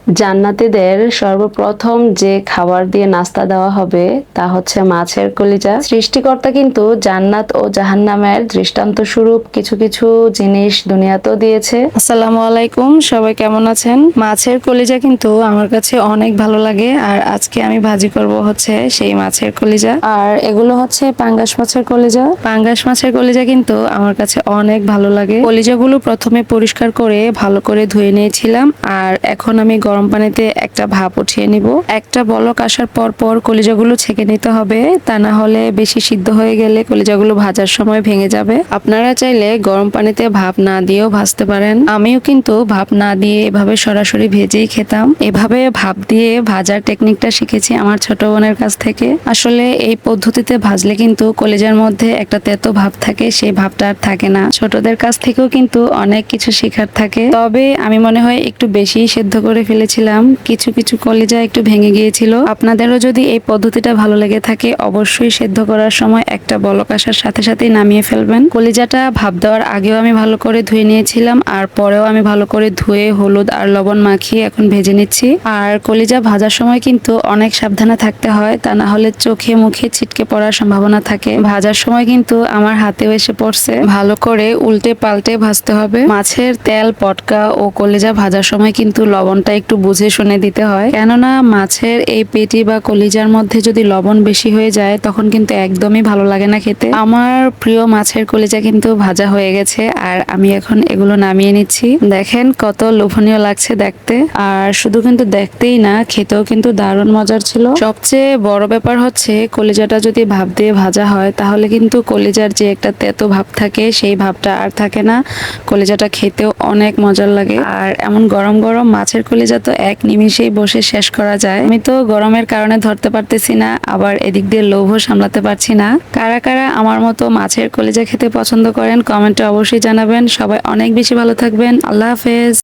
জান্নাতীদের সর্বপ্রথম যে খাবার দিয়ে নাস্তা দেওয়া হবে তা হচ্ছে মাছের কলিজা। সৃষ্টিকর্তা কিন্তু জান্নাত ও জাহান্নামের দৃষ্টান্ত স্বরূপ কিছু কিছু জিনিস দুনিয়াতেও দিয়েছে। আসসালামু আলাইকুম, সবাই কেমন আছেন? মাছের কলিজা কিন্তু আমার কাছে অনেক ভালো লাগে, আর আজকে আমি ভাজি করব হচ্ছে সেই মাছের কলিজা। আর এগুলো হচ্ছে পাঙ্গাস মাছের কলিজা। পাঙ্গাস মাছের কলিজা কিন্তু আমার কাছে অনেক ভালো লাগে। কলিজাগুলো প্রথমে পরিষ্কার করে ভালো করে ধুয়ে নিয়েছিলাম, আর এখন আমি গরম পানিতে একটা ভাপ উঠিয়ে নিব। একটা বলক আসার পর পর কলিজাগুলো ছেঁকে নিতে হবে, তা না হলে বেশি সিদ্ধ হয়ে গেলে কলিজাগুলো ভাজার সময় ভেঙে যাবে। আপনারা চাইলে গরম পানিতে ভাপ না দিয়েও ভাজতে পারেন। আমিও কিন্তু ভাপ না দিয়ে এভাবে সরাসরি ভেজেই খেতাম। এভাবে ভাপ দিয়ে ভাজার টেকনিকটা শিখেছি আমার ছোট বোনের কাছ থেকে। আসলে এই পদ্ধতিতে ভাজলে কিন্তু কলিজার মধ্যে একটা তেতো ভাব থাকে, সেই ভাবটা আর থাকে না। ছোটদের কাছ থেকেও কিন্তু অনেক কিছু শেখার থাকে। তবে আমি মনে হয় একটু বেশি সেদ্ধ করে ফেলেছিলাম, কিছু কিছু কলিজা একটু ভেঙে গিয়েছিল। আপনাদেরও যদি এই পদ্ধতিটা ভালো লেগে থাকে অবশ্যই সেদ্ধ করার সময় একটা বলক আসার সাথে সাথেই নামিয়ে ফেলবেন। কলিজাটা ভাপ দেওয়ার আগেও আমি ভালো করে ধুয়ে নিয়েছিলাম, আর পরেও আমি ভালো করে ধুয়ে হলুদ আর লবণ মাখিয়ে এখন ভেজে নিচ্ছি। আর কলিজা ভাজার সময় কিন্তু অনেক সাবধানে থাকতে হয়, তা না হলে চোখে মুখে ছিটকে পড়ার সম্ভাবনা থাকে। ভাজার সময় কিন্তু আমার হাতেও এসে পড়ছে। ভালো করে উল্টে পাল্টে ভাজতে হবে। মাছের তেল, পটকা ও কলিজা ভাজার সময় কিন্তু লবণটা একটু বুঝে শুনে দিতে হয়, কেননা মাছের এই পেটি বা কলিজার মধ্যে যদি লবণ বেশি হয়ে যায় তখন কিন্তু একদমই ভালো লাগে না খেতে। আমার প্রিয় মাছের কলিজা কিন্তু ভাজা হয়ে গেছে, আর আমি এখন এগুলো নামিয়ে নিচ্ছি। দেখেন কত লোভনীয় লাগছে দেখতে, আর শুধু কিন্তু দেখতেই না, খেতেও কিন্তু দারুণ মজার ছিল। সবচেয়ে বড় ব্যাপার হচ্ছে কলিজাটা যদি ভাপ দিয়ে ভাজা হয় তাহলে কিন্তু কলিজার যে একটা তেতো ভাব থাকে সেই ভাবটা আর থাকে না। কলিজাটা খেতেও অনেক মজার লাগে। আর এমন গরম গরম মাছের কলিজা তো এক নিমিষেই বসে শেষ করা যায়। আমি তো গরমের কারণে ধরতে পারতেছি না, আবার এদিক দিয়ে লোভও সামলাতে পারছি না। কারা কারা আমার মতো মাছের কলিজা খেতে পছন্দ করেন কমেন্টে অবশ্যই জানাবেন। সবাই অনেক বেশি ভালো থাকবেন। আল্লাহ হাফেজ।